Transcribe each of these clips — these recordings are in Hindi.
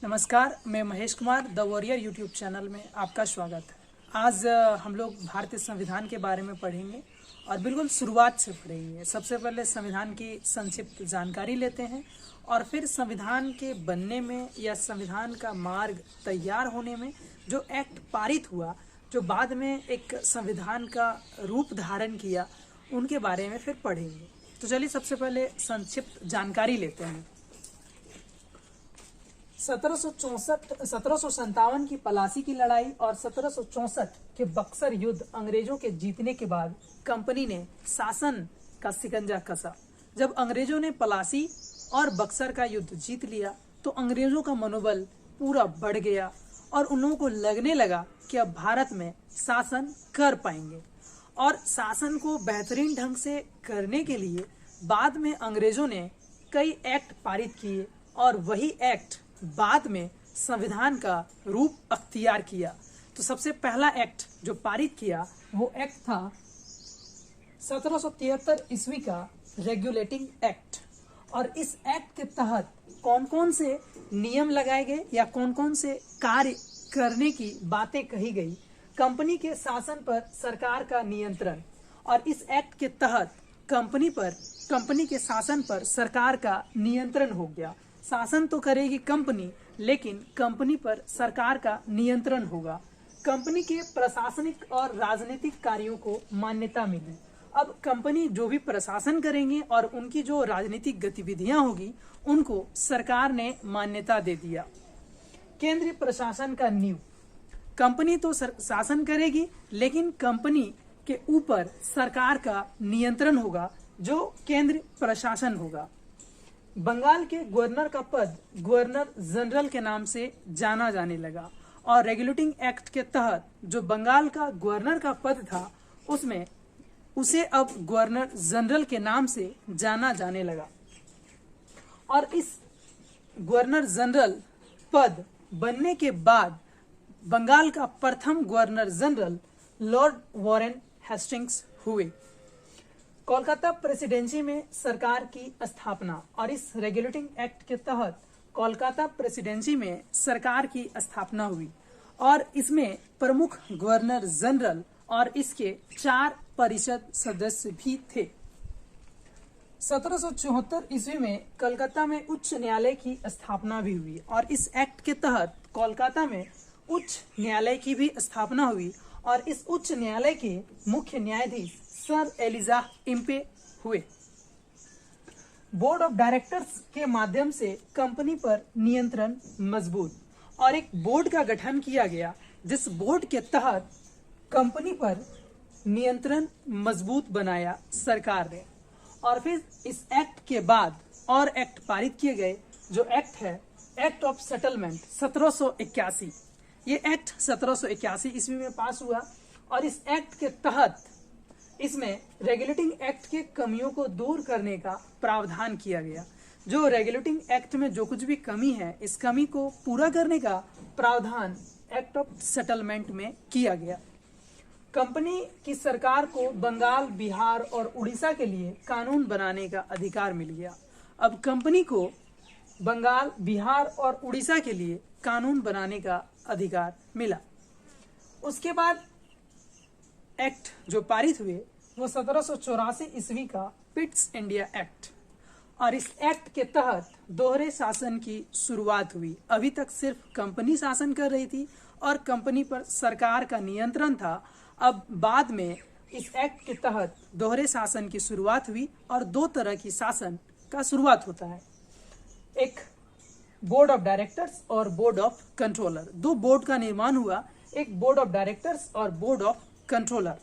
नमस्कार, मैं Mahesh Kumar the warrior YouTube channel में आपका स्वागत है। आज हम लोग भारतीय संविधान के बारे में पढ़ेंगे और बिल्कुल शुरुआत से पढ़ेंगे। सबसे पहले संविधान की संक्षिप्त जानकारी लेते हैं और फिर संविधान के बनने में या संविधान का मार्ग तैयार होने में जो एक्ट पारित हुआ, जो बाद में एक संविधान का रूप धारण किया, उनके बारे में फिर पढ़ेंगे। तो चलिए सबसे पहले संक्षिप्त जानकारी लेते हैं। 1757 की पलासी की लड़ाई और 1764 के बक्सर युद्ध अंग्रेजों के जीतने के बाद कंपनी ने शासन का शिकंजा कसा। जब अंग्रेजों ने पलासी और बक्सर का युद्ध जीत लिया तो अंग्रेजों का मनोबल पूरा बढ़ गया और उन लोगों को लगने लगा कि अब भारत में शासन कर पाएंगे। और शासन को बेहतरीन ढंग से करने के लिए बाद में अंग्रेजों ने कई एक्ट पारित किए और वही एक्ट बाद में संविधान का रूप अख्तियार किया। तो सबसे पहला एक्ट जो पारित किया वो एक्ट था 1773 ईस्वी का रेगुलेटिंग एक्ट। और इस एक्ट के तहत कौन कौन से नियम लगाए गए या कौन कौन से कार्य करने की बातें कही गई। कंपनी के शासन पर सरकार का नियंत्रण, और इस एक्ट के तहत कंपनी के शासन पर सरकार का नियंत्रण हो गया। शासन तो करेगी कंपनी, लेकिन कंपनी पर सरकार का नियंत्रण होगा। कंपनी के प्रशासनिक और राजनीतिक कार्यों को मान्यता मिली। अब कंपनी जो भी प्रशासन करेंगे और उनकी जो राजनीतिक गतिविधियां होगी उनको सरकार ने मान्यता दे दिया। केंद्रीय प्रशासन का नींव, कंपनी तो शासन करेगी लेकिन कंपनी के ऊपर सरकार का नियंत्रण होगा जो केंद्रीय प्रशासन होगा। बंगाल के गवर्नर का पद गवर्नर जनरल के नाम से जाना जाने लगा और रेगुलेटिंग एक्ट के तहत जो बंगाल का गवर्नर का पद था उसे अब गवर्नर जनरल के नाम से जाना जाने लगा। और इस गवर्नर जनरल पद बनने के बाद बंगाल का प्रथम governor general Lord Warren Hastings हुए। कोलकाता प्रेसिडेंसी में सरकार की स्थापना, और इस रेगुलेटिंग एक्ट के तहत कोलकाता प्रेसिडेंसी में सरकार की स्थापना हुई और इसमें प्रमुख गवर्नर जनरल और इसके 4 परिषद सदस्य भी थे। 1774 ईस्वी में कोलकाता में उच्च न्यायालय की स्थापना भी हुई और इस एक्ट के तहत कोलकाता में उच्च न्यायालय की भी स्थापना हुई और इस उच्च न्यायालय के मुख्य न्यायाधीश सर एलिजा इम्पे हुए। बोर्ड ऑफ डायरेक्टर्स के माध्यम से कंपनी पर नियंत्रण मजबूत, और एक बोर्ड का गठन किया गया जिस बोर्ड के तहत कंपनी पर नियंत्रण मजबूत बनाया सरकार ने। और फिर इस एक्ट के बाद और एक्ट पारित किए गए, जो एक्ट है एक्ट ऑफ सेटलमेंट 1781। ये एक्ट 1781 ईस्वी में पास हुआ और इस एक्ट के तहत इसमें रेगुलेटिंग एक्ट के कमियों को दूर करने का प्रावधान किया गया। जो रेगुलेटिंग एक्ट में जो कुछ भी कमी है, इस कमी को पूरा करने का प्रावधान एक्ट ऑफ सेटलमेंट में किया गया। कंपनी की सरकार को बंगाल, बिहार और उड़ीसा के लिए कानून बनाने का अधिकार मिल गया। अब कंपनी को बंगाल, बिहार और उड़ीसा के लिए कानून बनाने का अधिकार मिला। उसके बाद एक्ट जो पारित हुए वो 1784 ईस्वी का पिट्स इंडिया एक्ट, और इस एक्ट के तहत दोहरे शासन की शुरुआत हुई। अभी तक सिर्फ कंपनी शासन कर रही थी और कंपनी पर सरकार का नियंत्रण था। अब बाद में इस एक्ट के तहत दोहरे शासन की शुरुआत हुई और 2 तरह की शासन का शुरुआत होता है, एक बोर्ड ऑफ डायरेक्टर्स और बोर्ड ऑफ कंट्रोलर। 2 बोर्ड का निर्माण हुआ, एक बोर्ड ऑफ डायरेक्टर्स और board of controller.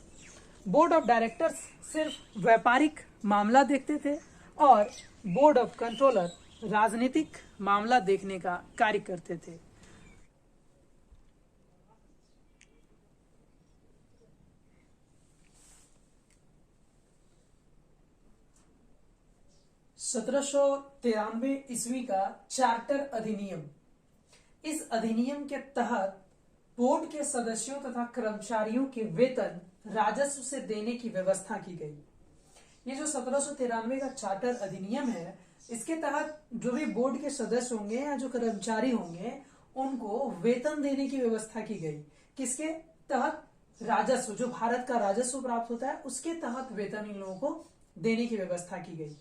Board of directors सिर्फ व्यापारिक मामला देखते थे और बोर्ड ऑफ कंट्रोलर राजनीतिक मामला देखने का कार्य करते थे। (1793) ईस्वी का चार्टर अधिनियम। इस अधिनियम के तहत बोर्ड के सदस्यों तथा कर्मचारियों के वेतन राजस्व से देने की व्यवस्था की गई। ये जो 1793 का चार्टर अधिनियम है, इसके तहत जो भी बोर्ड के सदस्य होंगे या जो कर्मचारी होंगे उनको वेतन देने की व्यवस्था की गई। किसके तहत? राजस्व, जो भारत का राजस्व प्राप्त होता है उसके तहत वेतन इन लोगों को देने की व्यवस्था की गई।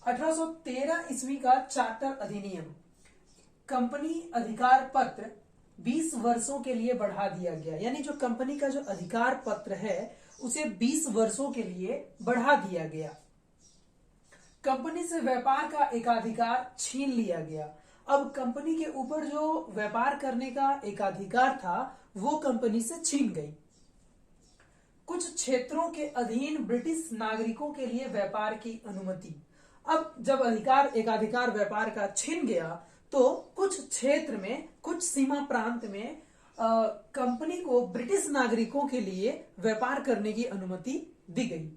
1813 ईस्वी का चार्टर अधिनियम, कंपनी अधिकार पत्र 20 वर्षों के लिए बढ़ा दिया गया। यानी जो कंपनी का जो अधिकार पत्र है उसे 20 वर्षों के लिए बढ़ा दिया गया। कंपनी से व्यापार का एकाधिकार छीन लिया गया। अब कंपनी के ऊपर जो व्यापार करने का एकाधिकार था वो कंपनी से छीन गई। कुछ क्षेत्रों के अधीन ब्रिटिश नागरिकों के लिए व्यापार की अनुमति। अब जब एकाधिकार व्यापार का छीन गया तो कुछ क्षेत्र में, कुछ सीमा प्रांत में कंपनी को ब्रिटिश नागरिकों के लिए व्यापार करने की अनुमति दी गई।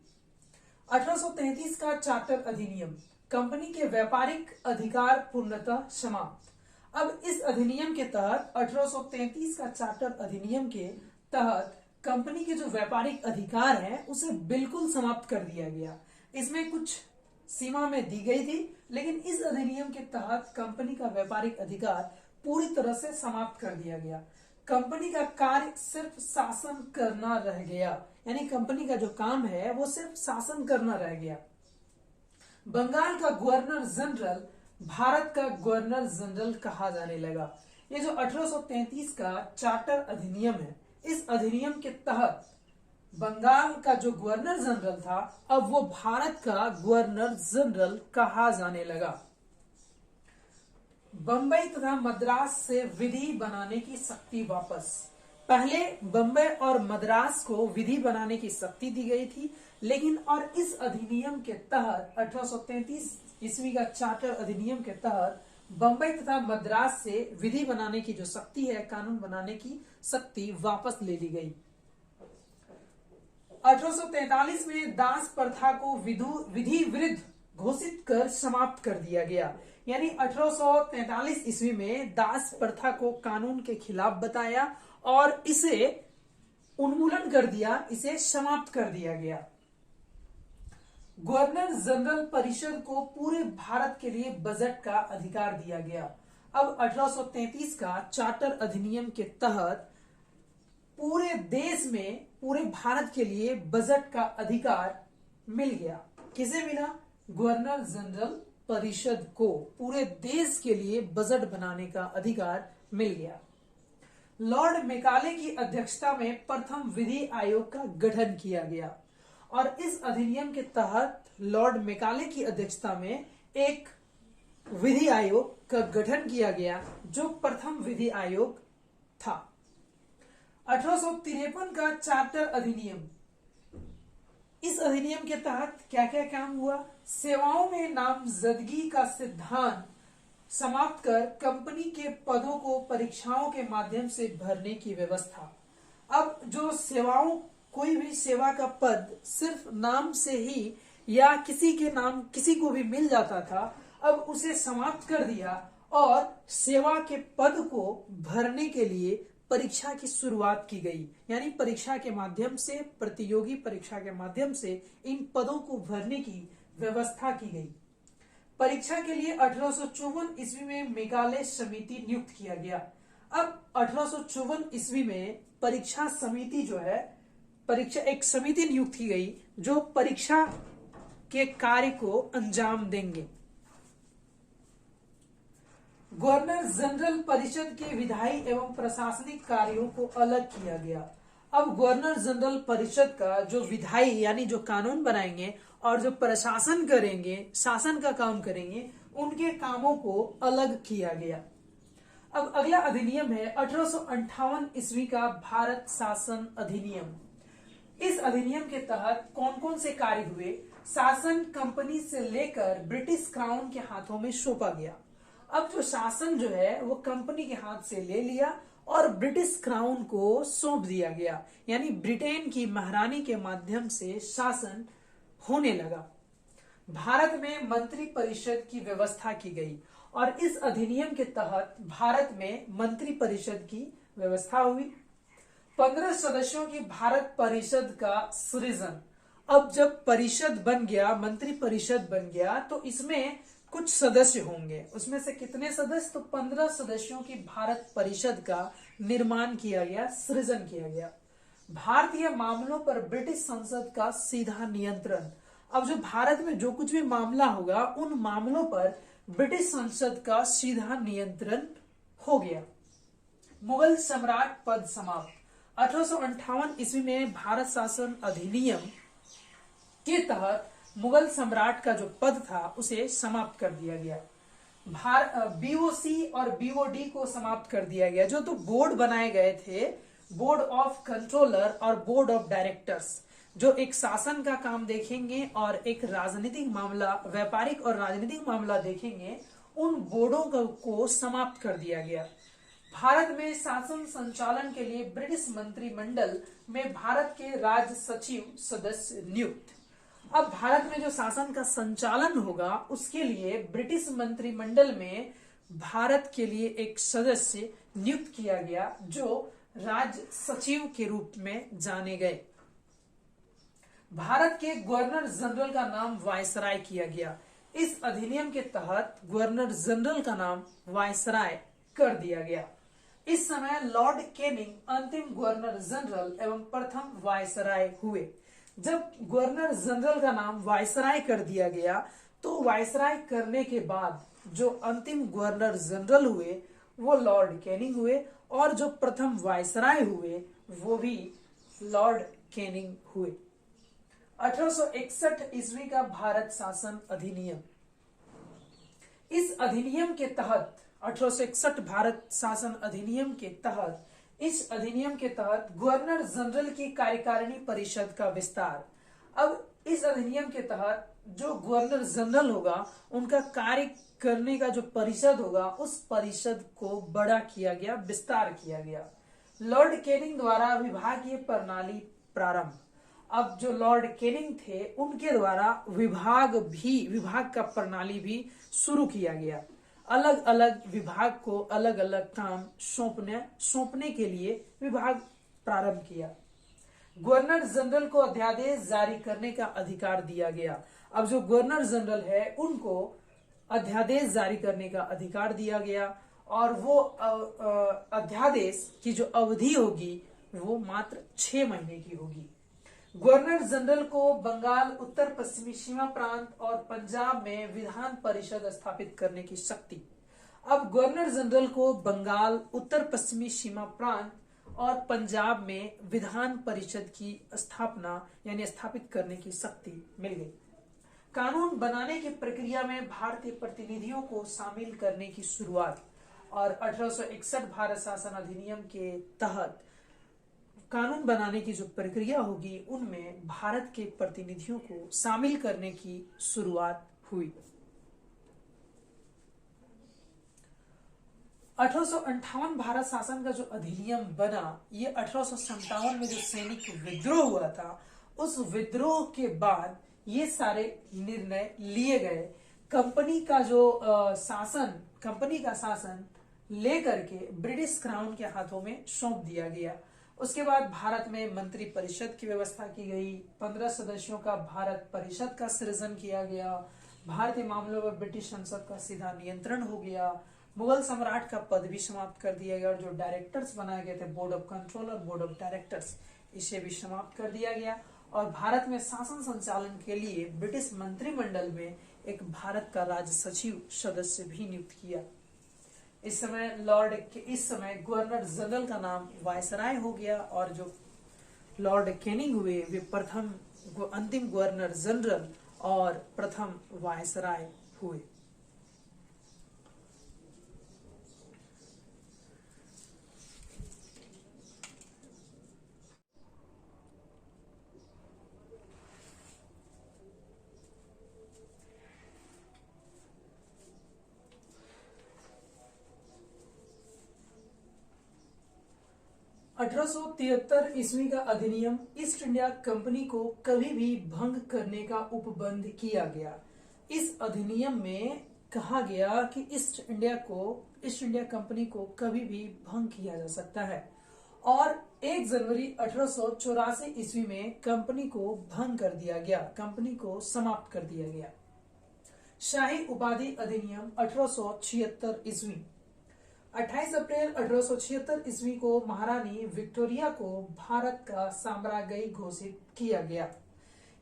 1833 का चार्टर अधिनियम, कंपनी के व्यापारिक अधिकार पूर्णतः समाप्त। अब इस अधिनियम के तहत 1833 का चार्टर अधिनियम के तहत कंपनी के जो व्यापारिक अधिकार है उसे बिल्कुल समाप्त कर दिया गया। इसमें कुछ सीमा में दी गई थी, लेकिन इस अधिनियम के तहत कंपनी का व्यापारिक अधिकार पूरी तरह से समाप्त कर दिया गया। कंपनी का कार्य सिर्फ शासन करना रह गया। यानी कंपनी का जो काम है वो सिर्फ शासन करना रह गया। बंगाल का गवर्नर जनरल भारत का गवर्नर जनरल कहा जाने लगा। ये जो 1833 का चार्टर अधिनियम है, इस अधिनियम के तहत बंगाल का जो गवर्नर जनरल था अब वो भारत का गवर्नर जनरल कहा जाने लगा। बंबई तथा मद्रास से विधि बनाने की शक्ति वापस। पहले बंबई और मद्रास को विधि बनाने की शक्ति दी गई थी, लेकिन और इस अधिनियम के तहत 1833 ईस्वी का चार्टर अधिनियम के तहत बंबई तथा मद्रास से विधि बनाने की जो शक्ति है, कानून बनाने की शक्ति वापस ले ली गई। 1843 में दास प्रथा को विधि विरुद्ध घोषित कर समाप्त कर दिया गया। यानी 1843 ईस्वी में दास प्रथा को कानून के खिलाफ बताया और इसे उन्मूलन कर दिया, इसे समाप्त कर दिया गया। गवर्नर जनरल परिषद को पूरे भारत के लिए बजट का अधिकार दिया गया। अब 1833 का चार्टर अधिनियम के तहत पूरे देश में, पूरे भारत के लिए बजट का अधिकार मिल गया। किसे मिला? गवर्नर जनरल परिषद को पूरे देश के लिए बजट बनाने का अधिकार मिल गया। लॉर्ड मेकाले की अध्यक्षता में प्रथम विधि आयोग का गठन किया गया और इस अधिनियम के तहत लॉर्ड मेकाले की अध्यक्षता में एक विधि आयोग का गठन किया गया जो प्रथम विधि आयोग था। 1853 का चार्टर अधिनियम, इस अधिनियम के तहत क्या क्या काम हुआ? सेवाओं में नामजदगी का सिद्धांत समाप्त कर कंपनी के पदों को परीक्षाओं के माध्यम से भरने की व्यवस्था। अब जो सेवाओं, कोई भी सेवा का पद सिर्फ नाम से ही या किसी के नाम किसी को भी मिल जाता था, अब उसे समाप्त कर दिया और सेवा के पद को भरने के लिए परीक्षा की शुरुआत की गई। यानी परीक्षा के माध्यम से, प्रतियोगी परीक्षा के माध्यम से इन पदों को भरने की व्यवस्था की गई। परीक्षा के लिए 1854 ईस्वी में मेकाले समिति नियुक्त किया गया। अब 1854 ईस्वी में परीक्षा समिति जो है, परीक्षा एक समिति नियुक्त की गई जो परीक्षा के कार्य को अंजाम देंगे। गवर्नर जनरल परिषद के विधायी एवं प्रशासनिक कार्यों को अलग किया गया। अब गवर्नर जनरल परिषद का जो विधायी यानी जो कानून बनाएंगे और जो प्रशासन करेंगे, शासन का काम करेंगे, उनके कामों को अलग किया गया। अब अगला अधिनियम है 1858 ईस्वी का भारत शासन अधिनियम। इस अधिनियम के तहत कौन कौन से कार्य हुए? शासन कंपनी से लेकर ब्रिटिश क्राउन के हाथों में सौंपा गया। अब जो शासन जो है वो कंपनी के हाथ से ले लिया और ब्रिटिश क्राउन को सौंप दिया गया। यानी ब्रिटेन की महारानी के माध्यम से शासन होने लगा। भारत में मंत्री परिषद की व्यवस्था की गई और इस अधिनियम के तहत भारत में मंत्री परिषद की व्यवस्था हुई। 15 सदस्यों की भारत परिषद का सृजन। अब जब परिषद बन गया, मंत्री परिषद बन गया, तो इसमें कुछ सदस्य होंगे। उसमें से कितने सदस्य? तो 15 सदस्यों की भारत परिषद का निर्माण किया गया, सृजन किया गया। भारतीय मामलों पर ब्रिटिश संसद का सीधा नियंत्रण। अब जो भारत में जो कुछ भी मामला होगा उन मामलों पर ब्रिटिश संसद का सीधा नियंत्रण हो गया। मुगल सम्राट पद समाप्त। 1858 ईस्वी में भारत शासन अधिनियम के तहत मुगल सम्राट का जो पद था उसे समाप्त कर दिया गया। बीओसी और बीओडी को समाप्त कर दिया गया। जो तो बोर्ड बनाए गए थे, बोर्ड ऑफ कंट्रोलर और बोर्ड ऑफ डायरेक्टर्स, जो एक शासन का काम देखेंगे और एक राजनीतिक मामला, व्यापारिक और राजनीतिक मामला देखेंगे, उन बोर्डों को समाप्त कर दिया गया। भारत में शासन संचालन के लिए ब्रिटिश मंत्रिमंडल में भारत के राज्य सचिव सदस्य नियुक्त। अब भारत में जो शासन का संचालन होगा उसके लिए ब्रिटिश मंत्रिमंडल में भारत के लिए एक सदस्य नियुक्त किया गया जो राज्य सचिव के रूप में जाने गए। भारत के गवर्नर जनरल का नाम वायसराय किया गया। इस अधिनियम के तहत गवर्नर जनरल का नाम वायसराय कर दिया गया। इस समय लॉर्ड कैनिंग अंतिम गवर्नर जनरल एवं प्रथम वायसराय हुए। जब गवर्नर जनरल का नाम वायसराय कर दिया गया तो वायसराय करने के बाद जो अंतिम गवर्नर जनरल हुए वो लॉर्ड कैनिंग हुए और जो प्रथम वायसराय हुए वो भी लॉर्ड कैनिंग हुए। 1861 ईस्वी का भारत शासन अधिनियम। इस अधिनियम के तहत 1861 भारत शासन अधिनियम के तहत इस अधिनियम के तहत गवर्नर जनरल की कार्यकारिणी परिषद का विस्तार। अब इस अधिनियम के तहत जो गवर्नर जनरल होगा उनका कार्य करने का जो परिषद होगा उस परिषद को बड़ा किया गया, विस्तार किया गया। लॉर्ड कैनिंग द्वारा विभागीय प्रणाली प्रारंभ। अब जो लॉर्ड कैनिंग थे उनके द्वारा विभाग का प्रणाली भी शुरू किया गया। अलग अलग विभाग को अलग अलग काम सौंपने के लिए विभाग प्रारंभ किया। गवर्नर जनरल को अध्यादेश जारी करने का अधिकार दिया गया। अब जो गवर्नर जनरल है उनको अध्यादेश जारी करने का अधिकार दिया गया और वो अध्यादेश की जो अवधि होगी वो मात्र 6 महीने की होगी। गवर्नर जनरल को बंगाल, उत्तर पश्चिमी सीमा प्रांत और पंजाब में विधान परिषद स्थापित करने की शक्ति। अब गवर्नर जनरल को बंगाल, उत्तर पश्चिमी सीमा प्रांत और पंजाब में विधान परिषद की स्थापना यानी स्थापित करने की शक्ति मिल गई। कानून बनाने की प्रक्रिया में भारतीय प्रतिनिधियों को शामिल करने की शुरुआत और 1861 भारत शासन अधिनियम के तहत कानून बनाने की जो प्रक्रिया होगी उनमें भारत के प्रतिनिधियों को शामिल करने की शुरुआत हुई। 1858 भारत शासन का जो अधिनियम बना, ये 1857 में जो सैनिक विद्रोह हुआ था उस विद्रोह के बाद ये सारे निर्णय लिए गए। कंपनी का शासन लेकर के ब्रिटिश क्राउन के हाथों में सौंप दिया गया। उसके बाद भारत में मंत्री परिषद की व्यवस्था की गई। 15 सदस्यों का भारत परिषद का सृजन किया गया। भारतीय मामलों पर ब्रिटिश संसद का सीधा नियंत्रण हो गया। मुगल सम्राट का पद भी समाप्त कर दिया गया और जो डायरेक्टर्स बनाए गए थे, बोर्ड ऑफ कंट्रोल और बोर्ड ऑफ डायरेक्टर्स, इसे भी समाप्त कर दिया गया। और भारत में शासन संचालन के लिए ब्रिटिश मंत्रिमंडल में एक भारत का राज्य सचिव सदस्य भी नियुक्त किया। इस समय गवर्नर जनरल का नाम वायसराय हो गया और जो लॉर्ड कैनिंग हुए वे अंतिम गवर्नर जनरल और प्रथम वायसराय हुए। अठारह ईस्वी का अधिनियम ईस्ट इंडिया कंपनी को कभी भी भंग करने का उपबंध किया गया। इस अधिनियम में कहा गया कि ईस्ट इंडिया कंपनी को कभी भी भंग किया जा सकता है और 1 जनवरी 1884 ईस्वी में कंपनी को भंग कर दिया गया, कंपनी को समाप्त कर दिया गया। शाही उपाधि अधिनियम 1876 ईस्वी। 28 अप्रैल 1876 ईस्वी को महारानी विक्टोरिया को भारत का साम्राज्ञी घोषित किया गया।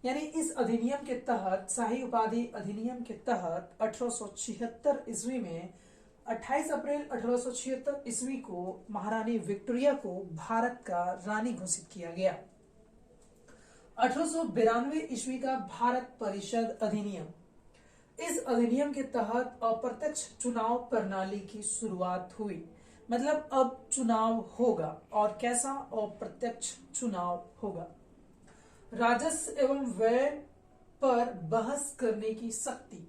यानी इस अधिनियम के तहत, शाही उपाधि अधिनियम के तहत 1876 ईस्वी में 28 अप्रैल 1876 ईस्वी को महारानी विक्टोरिया को भारत का रानी घोषित किया गया। 1892 ईस्वी का भारत परिषद अधिनियम। इस अधिनियम के तहत अप्रत्यक्ष चुनाव प्रणाली की शुरुआत हुई। मतलब अब चुनाव होगा, और कैसा? अप्रत्यक्ष चुनाव होगा। राजस्व एवं व्यय पर बहस करने की शक्ति।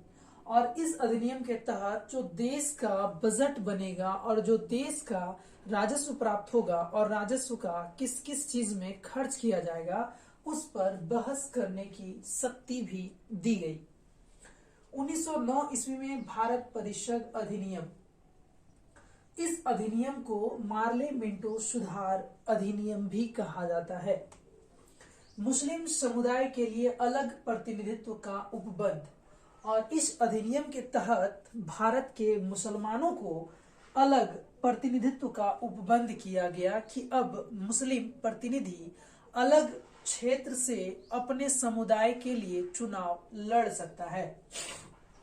और इस अधिनियम के तहत जो देश का बजट बनेगा और जो देश का राजस्व प्राप्त होगा और राजस्व का किस किस चीज में खर्च किया जाएगा, उस पर बहस करने की शक्ति भी दी गई। 1909 ईस्वी में भारत परिषद अधिनियम। इस अधिनियम को मार्ले मिंटो सुधार अधिनियम भी कहा जाता है। मुस्लिम समुदाय के लिए अलग प्रतिनिधित्व का उपबंध। और इस अधिनियम के तहत भारत के मुसलमानों को अलग प्रतिनिधित्व का उपबंध किया गया कि अब मुस्लिम प्रतिनिधि अलग क्षेत्र से अपने समुदाय के लिए चुनाव लड़ सकता है,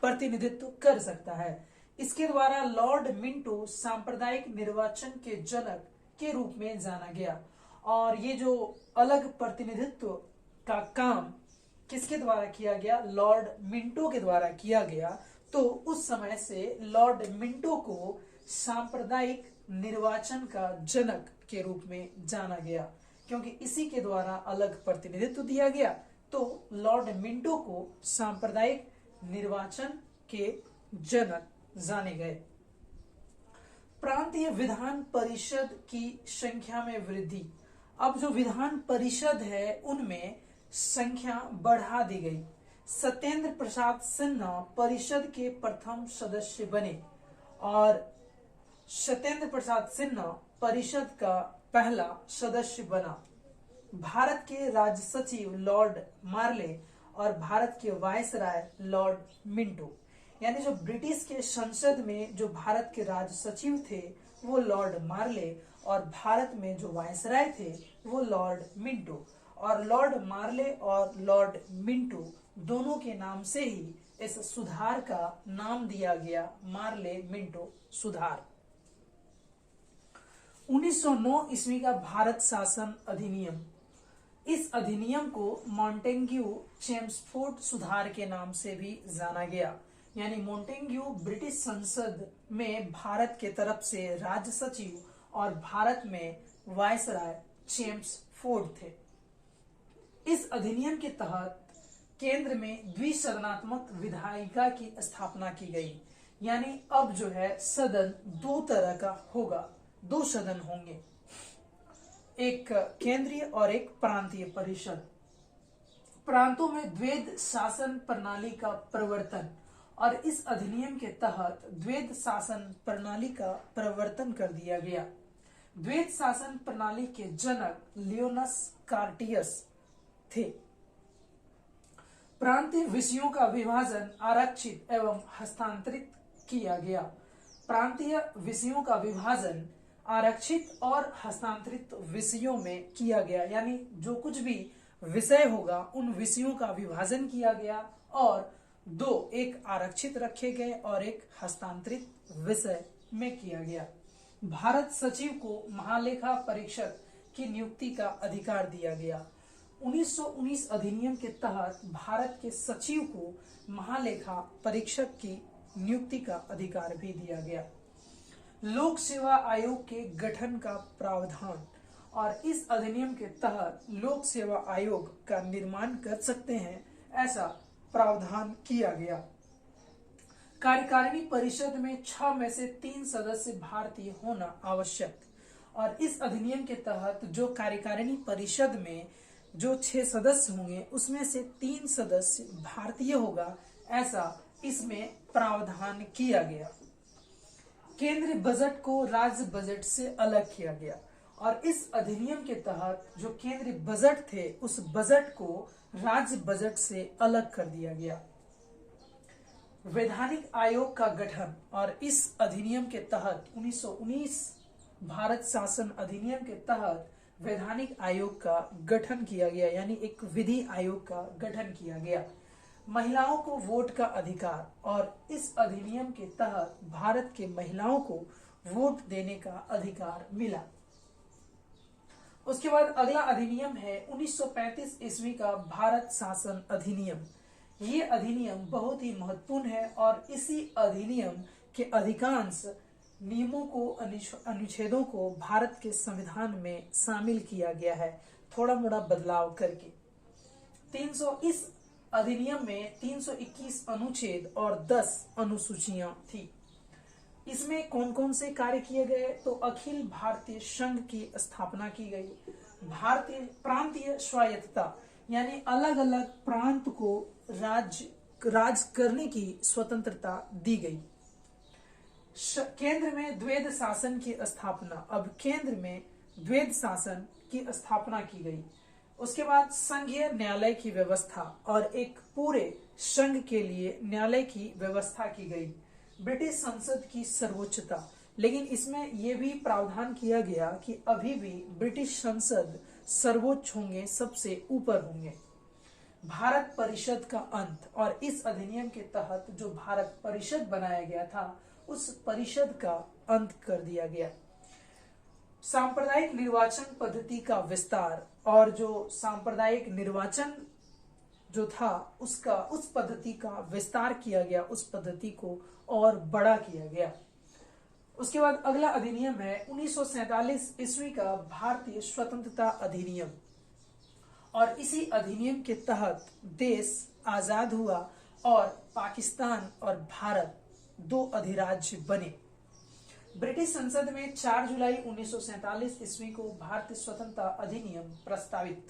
प्रतिनिधित्व कर सकता है। इसके द्वारा लॉर्ड मिंटो सांप्रदायिक निर्वाचन के जनक के रूप में जाना गया। और ये जो अलग प्रतिनिधित्व का काम किसके द्वारा किया गया? लॉर्ड मिंटो के द्वारा किया गया। तो उस समय से लॉर्ड मिंटो को सांप्रदायिक निर्वाचन का जनक के रूप में जाना गया, क्योंकि इसी के द्वारा अलग प्रतिनिधित्व दिया गया। तो लॉर्ड मिंटो को सांप्रदायिक निर्वाचन के जनक जाने गए। प्रांतीय विधान परिषद की संख्या में वृद्धि। अब जो विधान परिषद है उनमें संख्या बढ़ा दी गई। सत्येंद्र प्रसाद सिन्हा परिषद के प्रथम सदस्य बने और सत्येंद्र प्रसाद सिन्हा परिषद का पहला सदस्य बना। भारत के राज्य सचिव लॉर्ड मार्ले और भारत के वायसराय लॉर्ड मिंटो। यानी जो ब्रिटिश के संसद में जो भारत के राज्य सचिव थे वो लॉर्ड मार्ले, और भारत में जो वायसराय थे वो लॉर्ड मिंटो। और लॉर्ड मार्ले और लॉर्ड मिंटो दोनों के नाम से ही इस सुधार का नाम दिया गया, मार्ले मिंटो सुधार। 1909 ईस्वी का भारत शासन अधिनियम। इस अधिनियम को मॉन्टेग्यू चेम्सफोर्ड सुधार के नाम से भी जाना गया। यानी मॉन्टेग्यू ब्रिटिश संसद में भारत के तरफ से राज्य सचिव और भारत में वायसराय चेम्सफोर्ड थे। इस अधिनियम के तहत केंद्र में द्विसदनात्मक विधायिका की स्थापना की गई। यानी अब जो है सदन दो तरह का होगा, दो सदन होंगे, एक केंद्रीय और एक प्रांतीय परिषद। प्रांतों में द्वैध शासन प्रणाली का प्रवर्तन। और इस अधिनियम के तहत द्वैध शासन प्रणाली का प्रवर्तन कर दिया गया। द्वैध शासन प्रणाली के जनक लियोनस कार्टियस थे। प्रांतीय विषयों का विभाजन आरक्षित एवं हस्तांतरित किया गया। प्रांतीय विषयों का विभाजन आरक्षित और हस्तांतरित विषयों में किया गया। यानी जो कुछ भी विषय होगा उन विषयों का विभाजन किया गया और दो, एक आरक्षित रखे गए और एक हस्तांतरित विषय में किया गया। भारत सचिव को महालेखा परीक्षक की नियुक्ति का अधिकार दिया गया। 1919 अधिनियम के तहत भारत के सचिव को महालेखा परीक्षक की नियुक्ति का अधिकार भी दिया गया। लोक सेवा आयोग के गठन का प्रावधान। और इस अधिनियम के तहत लोक सेवा आयोग का निर्माण कर सकते हैं, ऐसा प्रावधान किया गया। कार्यकारिणी परिषद में 6 में से 3 सदस्य भारतीय होना आवश्यक। और इस अधिनियम के तहत जो कार्यकारिणी परिषद में जो 6 सदस्य होंगे उसमें से 3 सदस्य भारतीय होगा, ऐसा इसमें प्रावधान किया गया। केंद्रीय बजट को राज्य बजट से अलग किया गया। और इस अधिनियम के तहत जो केंद्रीय बजट थे उस बजट को राज्य बजट से अलग कर दिया गया। वैधानिक आयोग का गठन, और इस अधिनियम के तहत 1919 भारत शासन अधिनियम के तहत वैधानिक आयोग का गठन किया गया, यानी एक विधि आयोग का गठन किया गया। महिलाओं को वोट का अधिकार, और इस अधिनियम के तहत भारत के महिलाओं को वोट देने का अधिकार मिला। उसके बाद अगला अधिनियम है 1935 ईस्वी का भारत शासन अधिनियम। ये अधिनियम बहुत ही महत्वपूर्ण है और इसी अधिनियम के अधिकांश नियमों को, अनुच्छेदों को भारत के संविधान में शामिल किया गया है, थोड़ा मोड़ा बदलाव करके। 300 इस अधिनियम में 321 अनुच्छेद और 10 अनुसूचियां थी। इसमें कौन कौन से कार्य किए गए? तो अखिल भारतीय संघ की स्थापना की गई, भारतीय प्रांतीय स्वायत्तता यानी अलग अलग प्रांत को राज करने की स्वतंत्रता दी गई। केंद्र में द्वैध शासन की स्थापना, अब केंद्र में द्वैध शासन की स्थापना की गई। उसके बाद संघीय न्यायालय की व्यवस्था और एक पूरे संघ के लिए न्यायालय की व्यवस्था की गई। ब्रिटिश संसद की सर्वोच्चता, लेकिन इसमें यह भी प्रावधान किया गया कि अभी भी ब्रिटिश संसद सर्वोच्च होंगे, सबसे ऊपर होंगे। भारत परिषद का अंत, और इस अधिनियम के तहत जो भारत परिषद बनाया गया था उस परिषद का अंत कर दिया गया। सांप्रदायिक निर्वाचन पद्धति का विस्तार, और जो सांप्रदायिक निर्वाचन जो था उस पद्धति का विस्तार किया गया, उस पद्धति को और बड़ा किया गया। उसके बाद अगला अधिनियम है 1947 ईस्वी का भारतीय स्वतंत्रता अधिनियम, और इसी अधिनियम के तहत देश आजाद हुआ और पाकिस्तान और भारत दो अधिराज्य बने। ब्रिटिश संसद में 4 जुलाई 1947 ईस्वी को भारतीय स्वतंत्रता अधिनियम प्रस्तावित,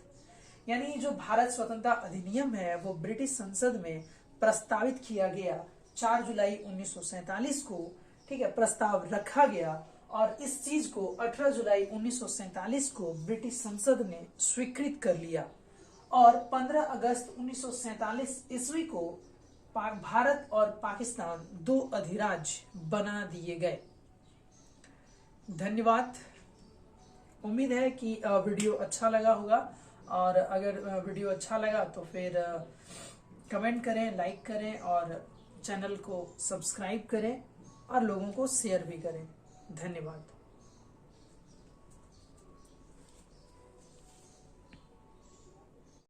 यानी जो भारत स्वतंत्रता अधिनियम है वो ब्रिटिश संसद में प्रस्तावित किया गया 4 जुलाई 1947 को, ठीक है, प्रस्ताव रखा गया, और इस चीज को 18 जुलाई 1947 को ब्रिटिश संसद ने स्वीकृत कर लिया, और 15 अगस्त 1947 ईस्वी को भारत और पाकिस्तान दो अधिराज्य बना दिए गए। धन्यवाद। उम्मीद है कि वीडियो अच्छा लगा होगा, और अगर वीडियो अच्छा लगा तो फिर कमेंट करें, लाइक करें, और चैनल को सब्सक्राइब करें, और लोगों को शेयर भी करें। धन्यवाद।